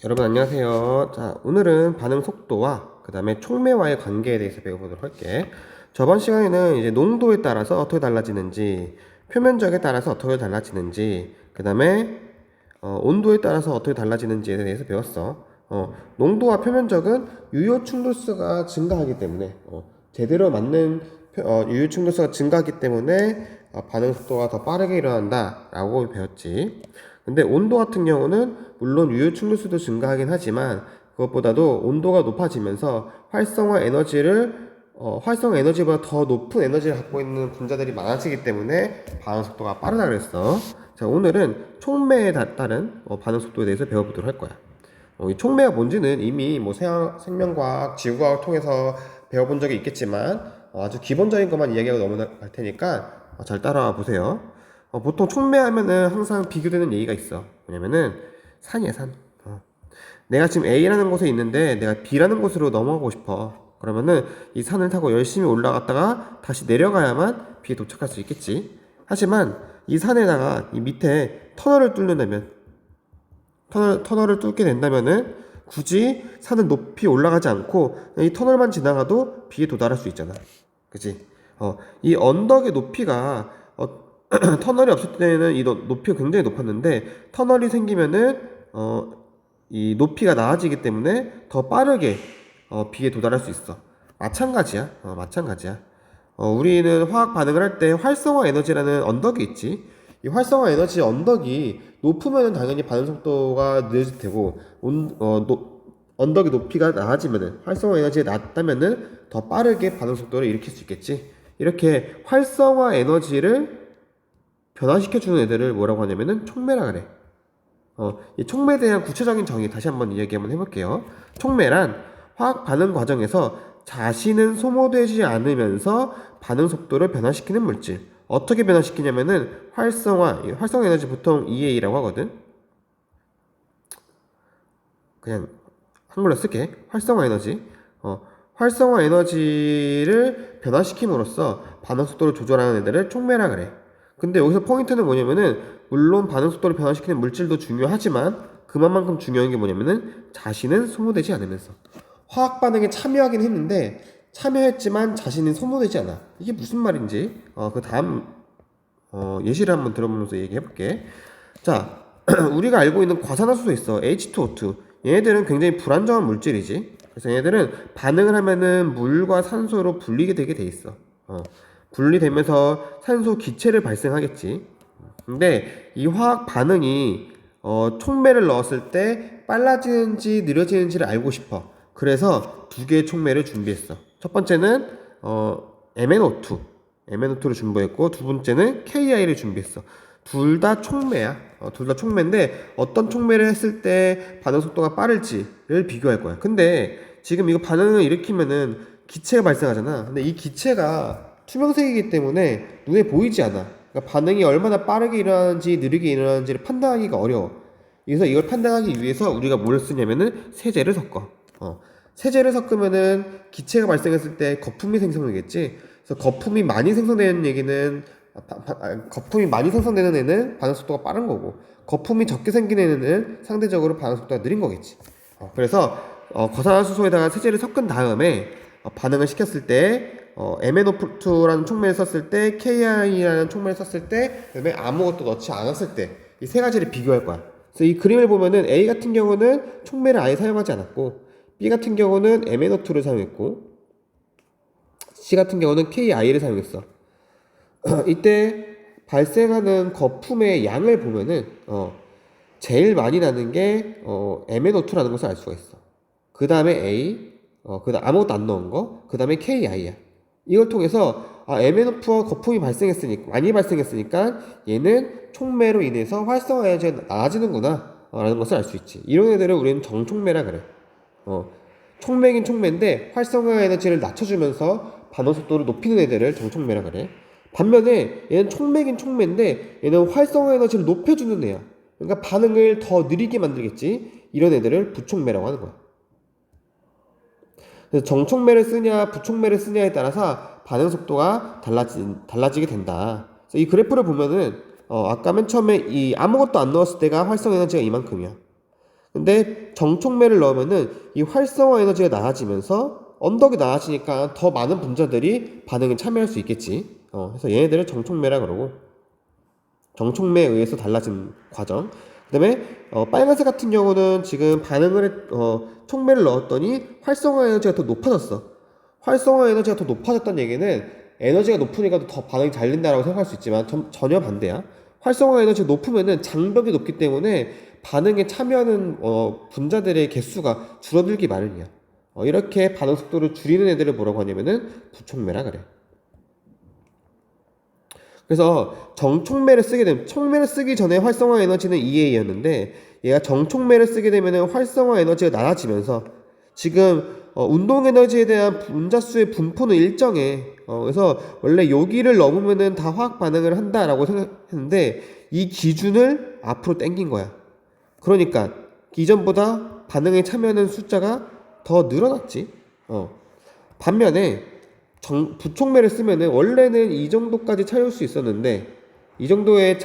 여러분 안녕하세요. 자, 오늘은 반응 속도와 그 다음에 촉매와의 관계에 대해서 배워보도록 할게. 저번 시간에는 이제 농도에 따라서 어떻게 달라지는지, 표면적에 따라서 어떻게 달라지는지, 그 다음에 온도에 따라서 어떻게 달라지는지에 대해서 배웠어. 농도와 표면적은 유효 충돌수가 증가하기 때문에 제대로 맞는 유효 충돌수가 증가하기 때문에 반응 속도가 더 빠르게 일어난다 라고 배웠지. 근데 온도 같은 경우는 물론 유효 충돌수도 증가하긴 하지만 그것보다도 온도가 높아지면서 활성화 에너지보다 더 높은 에너지를 갖고 있는 분자들이 많아지기 때문에 반응 속도가 빠르다 그랬어. 자, 오늘은 촉매에 따른 반응 속도에 대해서 배워보도록 할 거야. 이 촉매가 뭔지는 이미 뭐 생명과학, 지구과학을 통해서 배워본 적이 있겠지만 아주 기본적인 것만 이야기하고 넘어갈 테니까 잘 따라와 보세요. 보통 촉매하면은 항상 비교되는 얘기가 있어. 뭐냐면은 산이야, 산. 내가 지금 A라는 곳에 있는데 내가 B라는 곳으로 넘어가고 싶어. 그러면은 이 산을 타고 열심히 올라갔다가 다시 내려가야만 B에 도착할 수 있겠지. 하지만 이 산에다가 이 밑에 터널을 뚫게 된다면은 굳이 산을 높이 올라가지 않고 이 터널만 지나가도 B에 도달할 수 있잖아. 그치? 이 언덕의 높이가 터널이 없을 때는 이 높이가 굉장히 높았는데 터널이 생기면은 이 높이가 낮아지기 때문에 더 빠르게 B에 도달할 수 있어. 마찬가지야. 마찬가지야. 우리는 화학 반응을 할 때 활성화 에너지라는 언덕이 있지. 이 활성화 에너지 언덕이 높으면 당연히 반응 속도가 느려질 테고, 언덕의 높이가 낮아지면은, 활성화 에너지가 낮다면은 더 빠르게 반응 속도를 일으킬 수 있겠지. 이렇게 활성화 에너지를 변화시켜주는 애들을 뭐라고 하냐면은 촉매라 그래. 이 촉매에 대한 구체적인 정의 다시 한번 이야기 한번 해볼게요. 촉매란 화학 반응 과정에서 자신은 소모되지 않으면서 반응 속도를 변화시키는 물질. 어떻게 변화시키냐면은 활성화 에너지 보통 EA라고 하거든. 그냥 한글로 쓸게. 활성화 에너지. 활성화 에너지를 변화시킴으로써 반응 속도를 조절하는 애들을 촉매라 그래. 근데 여기서 포인트는 뭐냐면은 물론 반응 속도를 변화시키는 물질도 중요하지만 그만큼 중요한 게 뭐냐면은 자신은 소모되지 않으면서 화학 반응에 참여하긴 했는데 참여했지만 자신은 소모되지 않아. 이게 무슨 말인지 그 다음 예시를 한번 들어보면서 얘기해 볼게. 자, 우리가 알고 있는 과산화수소 있어. H2O2. 얘네들은 굉장히 불안정한 물질이지. 그래서 얘네들은 반응을 하면은 물과 산소로 분리게 되게 돼 있어. 분리되면서 산소 기체를 발생하겠지. 근데 이 화학 반응이 촉매를 넣었을 때 빨라지는지 느려지는지를 알고 싶어. 그래서 두 개의 촉매를 준비했어. 첫 번째는 MnO2, MnO2를 준비했고 두 번째는 KI를 준비했어. 둘 다 촉매야. 둘 다 촉매인데 어떤 촉매를 했을 때 반응 속도가 빠를지를 비교할 거야. 근데 지금 이거 반응을 일으키면은 기체가 발생하잖아. 근데 이 기체가 투명색이기 때문에 눈에 보이지 않아. 그러니까 반응이 얼마나 빠르게 일어나는지 느리게 일어나는지를 판단하기가 어려워. 그래서 이걸 판단하기 위해서 우리가 뭘 쓰냐면은 세제를 섞어. 세제를 섞으면은 기체가 발생했을 때 거품이 생성되겠지. 그래서 거품이 많이 생성되는 애는 반응 속도가 빠른 거고, 거품이 적게 생기는 애는 상대적으로 반응 속도가 느린 거겠지. 그래서 과산화수소에다가 세제를 섞은 다음에 반응을 시켰을 때 MnO2라는 촉매를 썼을 때, KI라는 촉매를 썼을 때, 그다음에 아무것도 넣지 않았을 때 이 세 가지를 비교할 거야. 그래서 이 그림을 보면은 A 같은 경우는 촉매를 아예 사용하지 않았고, B 같은 경우는 MnO2를 사용했고, C 같은 경우는 KI를 사용했어. 이때 발생하는 거품의 양을 보면은 제일 많이 나는 게 MnO2라는 것을 알 수가 있어. 그 다음에 A, 그 다음 아무것도 안 넣은 거, 그 다음에 KI야. 이걸 통해서 MnO2와 거품이 많이 발생했으니까 얘는 촉매로 인해서 활성화 에너지가 낮아지는구나 라는 것을 알 수 있지. 이런 애들을 우리는 정촉매라 그래. 촉매긴 촉매인데 활성화 에너지를 낮춰주면서 반응 속도를 높이는 애들을 정촉매라 그래. 반면에 얘는 촉매긴 촉매인데 얘는 활성화 에너지를 높여주는 애야. 그러니까 반응을 더 느리게 만들겠지. 이런 애들을 부촉매라고 하는 거야. 그래서 정촉매를 쓰냐 부촉매를 쓰냐에 따라서 반응 속도가 달라지게 된다. 그래서 이 그래프를 보면은 아까 맨 처음에 이 아무것도 안 넣었을 때가 활성 에너지가 이만큼이야. 근데 정촉매를 넣으면은 이 활성화 에너지가 낮아지면서 언덕이 낮아지니까 더 많은 분자들이 반응에 참여할 수 있겠지. 그래서 얘네들을 정촉매라 그러고, 정촉매에 의해서 달라진 과정. 그다음에 빨간색 같은 경우는 지금 촉매를 넣었더니 활성화 에너지가 더 높아졌어. 활성화 에너지가 더 높아졌다는 얘기는 에너지가 높으니까 더 반응이 잘 된다라고 생각할 수 있지만 전혀 반대야. 활성화 에너지가 높으면은 장벽이 높기 때문에 반응에 참여하는 분자들의 개수가 줄어들기 마련이야. 이렇게 반응 속도를 줄이는 애들을 뭐라고 하냐면은 부촉매라 그래. 그래서 정촉매를 쓰게 되면, 촉매를 쓰기 전에 활성화 에너지는 EA였는데 얘가 정촉매를 쓰게 되면 활성화 에너지가 낮아지면서 지금 운동 에너지에 대한 분자수의 분포는 일정해. 그래서 원래 여기를 넘으면은 다 화학 반응을 한다라고 생각했는데 이 기준을 앞으로 당긴 거야. 그러니까 이전보다 반응에 참여하는 숫자가 더 늘어났지. 반면에 부촉매를 쓰면은 원래는 이 정도까지 차이올 수 있었는데 이 정도의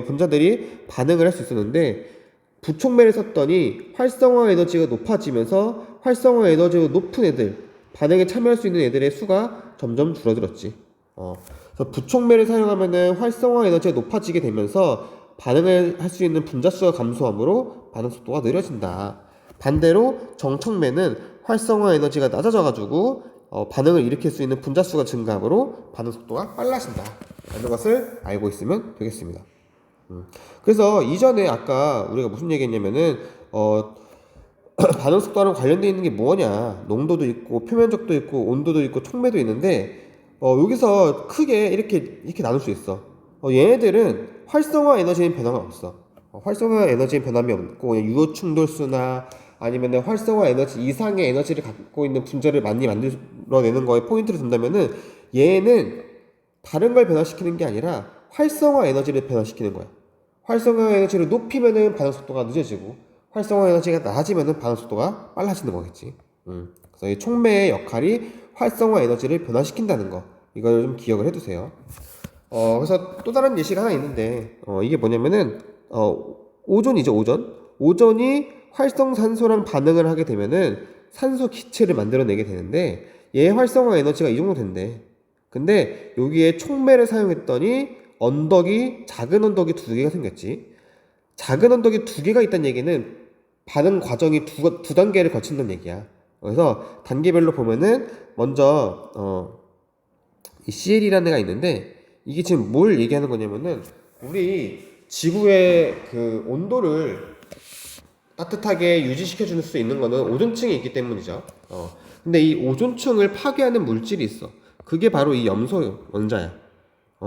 분자들이 반응을 할 수 있었는데 부촉매를 썼더니 활성화 에너지가 높아지면서 활성화 에너지가 높은 애들, 반응에 참여할 수 있는 애들의 수가 점점 줄어들었지. 그래서 부촉매를 사용하면은 활성화 에너지가 높아지게 되면서 반응을 할 수 있는 분자수가 감소하므로 반응 속도가 느려진다. 반대로 정촉매는 활성화 에너지가 낮아져가지고 반응을 일으킬 수 있는 분자수가 증가하므로 반응 속도가 빨라진다 라는 것을 알고 있으면 되겠습니다. 그래서 이전에 아까 우리가 무슨 얘기했냐면은 반응 속도랑 관련되어 있는 게 뭐냐, 농도도 있고 표면적도 있고 온도도 있고 촉매도 있는데 여기서 크게 이렇게 나눌 수 있어. 얘네들은 활성화 에너지는 변화가 없어. 활성화 에너지는 변함이 없고 그냥 유효 충돌수나 아니면 활성화 에너지 이상의 에너지를 갖고 있는 분자를 많이 만들어내는 거에 포인트를 둔다면은 얘는 다른 걸 변화시키는 게 아니라 활성화 에너지를 변화시키는 거야. 활성화 에너지를 높이면은 반응 속도가 늦어지고 활성화 에너지가 낮아지면은 반응 속도가 빨라지는 거겠지. 그래서 이 촉매의 역할이 활성화 에너지를 변화시킨다는 거, 이걸 좀 기억을 해두세요. 그래서 또 다른 예시가 하나 있는데 이게 뭐냐면은 오존이죠. 오존이 활성산소랑 반응을 하게 되면은 산소 기체를 만들어내게 되는데 얘의 활성화 에너지가 이 정도 된대. 근데 여기에 촉매를 사용했더니 작은 언덕이 두 개가 생겼지. 작은 언덕이 두 개가 있다는 얘기는 반응 과정이 두 단계를 거친다는 얘기야. 그래서 단계별로 보면은 먼저 이 CL이라는 애가 있는데 이게 지금 뭘 얘기하는 거냐면은 우리 지구의 그 온도를 따뜻하게 유지시켜 줄 수 있는 거는 오존층이 있기 때문이죠. 근데 이 오존층을 파괴하는 물질이 있어. 그게 바로 이 염소 원자야.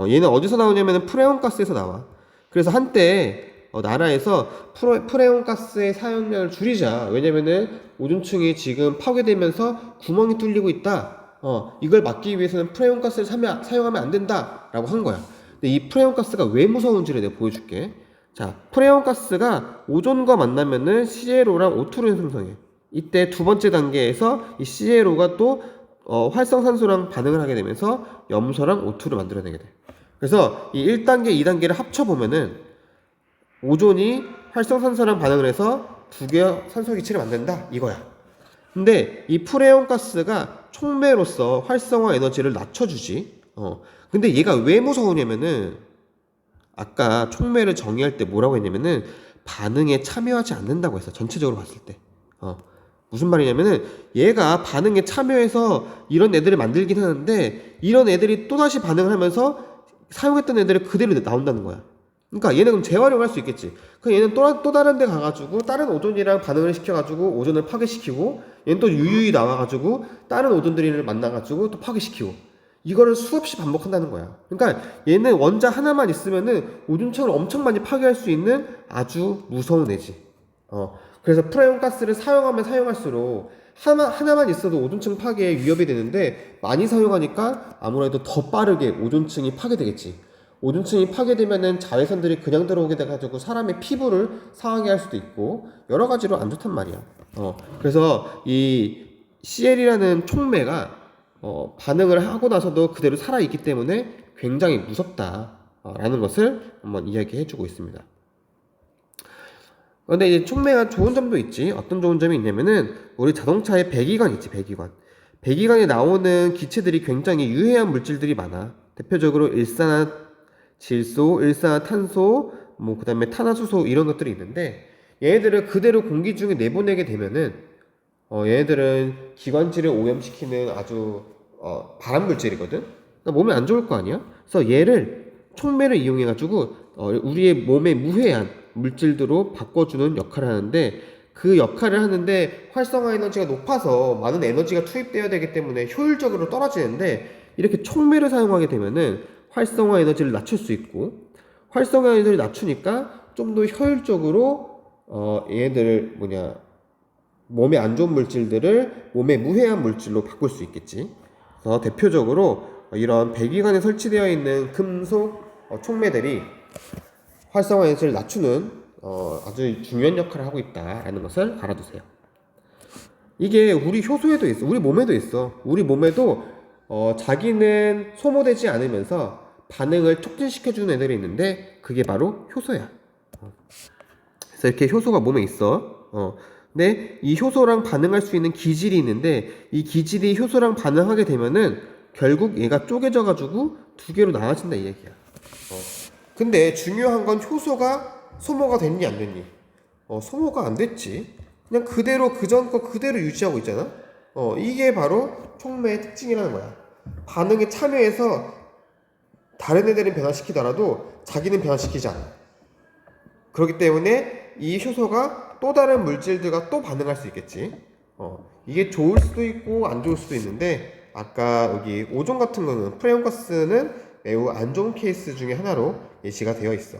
얘는 어디서 나오냐면 프레온 가스에서 나와. 그래서 한때 나라에서 프레온 가스의 사용량을 줄이자. 왜냐면은 오존층이 지금 파괴되면서 구멍이 뚫리고 있다. 이걸 막기 위해서는 프레온 가스를 사용하면 안 된다라고 한 거야. 근데 이 프레온 가스가 왜 무서운지를 내가 보여줄게. 자, 프레온 가스가 오존과 만나면은 CaO랑 O2를 생성해. 이때 두 번째 단계에서 이 CaO가 또 활성산소랑 반응을 하게 되면서 염소랑 O2를 만들어내게 돼. 그래서 이 1단계, 2단계를 합쳐보면은 오존이 활성산소랑 반응을 해서 두 개의 산소기체를 만든다 이거야. 근데 이 프레온 가스가 촉매로서 활성화 에너지를 낮춰주지. 근데 얘가 왜 무서우냐면은 아까 촉매를 정의할 때 뭐라고 했냐면은 반응에 참여하지 않는다고 했어. 전체적으로 봤을 때. 무슨 말이냐면은 얘가 반응에 참여해서 이런 애들을 만들긴 하는데 이런 애들이 또다시 반응을 하면서 사용했던 애들을 그대로 나온다는 거야. 그러니까 얘는 그럼 재활용할 수 있겠지. 그럼 얘는 또 다른 데 가가지고 다른 오존이랑 반응을 시켜가지고 오존을 파괴시키고 얘는 또 유유히 나와가지고 다른 오존들을 만나가지고 또 파괴시키고 이거를 수없이 반복한다는 거야. 그러니까 얘는 원자 하나만 있으면은 오존층을 엄청 많이 파괴할 수 있는 아주 무서운 애지. 그래서 프레온 가스를 사용하면 사용할수록 하나만 있어도 오존층 파괴에 위협이 되는데 많이 사용하니까 아무래도 더 빠르게 오존층이 파괴되겠지. 오존층이 파괴되면은 자외선들이 그냥 들어오게 돼가지고 사람의 피부를 상하게 할 수도 있고 여러 가지로 안 좋단 말이야. 그래서 이 CL이라는 촉매가 반응을 하고 나서도 그대로 살아있기 때문에 굉장히 무섭다 라는 것을 한번 이야기해 주고 있습니다. 근데 이제 촉매가 좋은 점도 있지. 어떤 좋은 점이 있냐면은 우리 자동차에 배기관 있지, 배기관. 배기관에 나오는 기체들이 굉장히 유해한 물질들이 많아. 대표적으로 일산화질소, 일산화탄소, 뭐 그다음에 탄화수소 이런 것들이 있는데 얘네들을 그대로 공기 중에 내보내게 되면은 얘네들은 기관지를 오염시키는 아주 발암 물질이거든. 그러니까 몸에 안 좋을 거 아니야. 그래서 얘를 촉매를 이용해 가지고 우리의 몸에 무해한 물질들로 바꿔주는 역할을 하는데 그 역할을 하는데 활성화 에너지가 높아서 많은 에너지가 투입되어야 되기 때문에 효율적으로 떨어지는데 이렇게 촉매를 사용하게 되면은 활성화 에너지를 낮출 수 있고 활성화 에너지를 낮추니까 좀 더 효율적으로 얘네들을 몸에 안 좋은 물질들을 몸에 무해한 물질로 바꿀 수 있겠지. 그래서 대표적으로 이런 배기관에 설치되어 있는 금속 촉매들이 활성화 에너지를 낮추는 아주 중요한 역할을 하고 있다라는 것을 알아두세요. 이게 우리 효소에도 있어. 우리 몸에도 있어. 우리 몸에도 자기는 소모되지 않으면서 반응을 촉진시켜주는 애들이 있는데 그게 바로 효소야. 그래서 이렇게 효소가 몸에 있어. 근데 이 효소랑 반응할 수 있는 기질이 있는데 이 기질이 효소랑 반응하게 되면은 결국 얘가 쪼개져 가지고 두 개로 나눠진다 이 얘기야. 근데 중요한 건 효소가 소모가 됐니 안 됐니? 소모가 안 됐지. 그냥 그대로 그전 거 그대로 유지하고 있잖아. 이게 바로 촉매의 특징이라는 거야. 반응에 참여해서 다른 애들은 변화시키더라도 자기는 변화시키지 않아. 그렇기 때문에 이 효소가 또 다른 물질들과 또 반응할 수 있겠지. 이게 좋을 수도 있고 안 좋을 수도 있는데 아까 여기 오존 같은 거는 프레온가스는 매우 안 좋은 케이스 중에 하나로 예시가 되어 있어.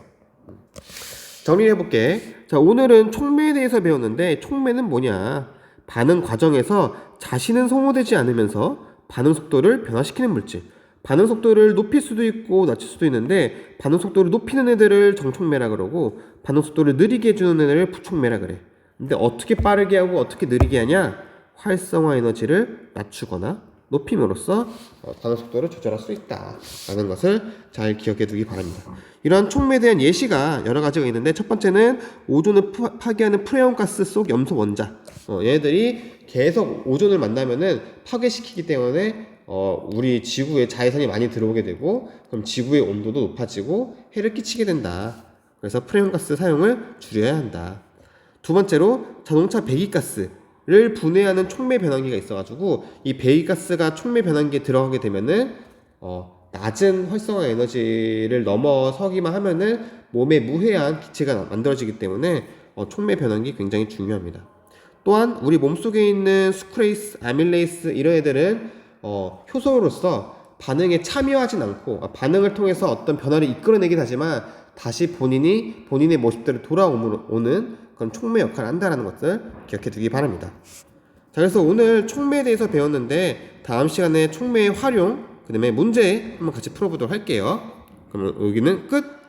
정리해 볼게. 자, 오늘은 촉매에 대해서 배웠는데 촉매는 뭐냐? 반응 과정에서 자신은 소모되지 않으면서 반응 속도를 변화시키는 물질. 반응 속도를 높일 수도 있고 낮출 수도 있는데 반응 속도를 높이는 애들을 정촉매라 그러고 반응 속도를 느리게 해주는 애들을 부촉매라 그래. 근데 어떻게 빠르게 하고 어떻게 느리게 하냐? 활성화 에너지를 낮추거나 높임으로써 반응 속도를 조절할 수 있다라는 것을 잘 기억해 두기 바랍니다. 이러한 촉매에 대한 예시가 여러 가지가 있는데 첫 번째는 오존을 파괴하는 프레온가스 속 염소 원자. 얘들이 계속 오존을 만나면은 파괴시키기 때문에 우리 지구에 자외선이 많이 들어오게 되고 그럼 지구의 온도도 높아지고 해를 끼치게 된다. 그래서 프레온가스 사용을 줄여야 한다. 두 번째로 자동차 배기가스를 분해하는 촉매 변환기가 있어가지고 이 배기가스가 촉매 변환기에 들어가게 되면은 낮은 활성화 에너지를 넘어서기만 하면은 몸에 무해한 기체가 만들어지기 때문에 촉매 변환기 굉장히 중요합니다. 또한 우리 몸속에 있는 수크레이스, 아밀레이스 이런 애들은 효소로서 반응에 참여하진 않고 반응을 통해서 어떤 변화를 이끌어내긴 하지만 다시 본인의 모습대로 돌아오는 그런 촉매 역할을 한다는 것을 기억해 두기 바랍니다. 자, 그래서 오늘 촉매에 대해서 배웠는데 다음 시간에 촉매의 활용, 그 다음에 문제 한번 같이 풀어보도록 할게요. 그러면 여기는 끝!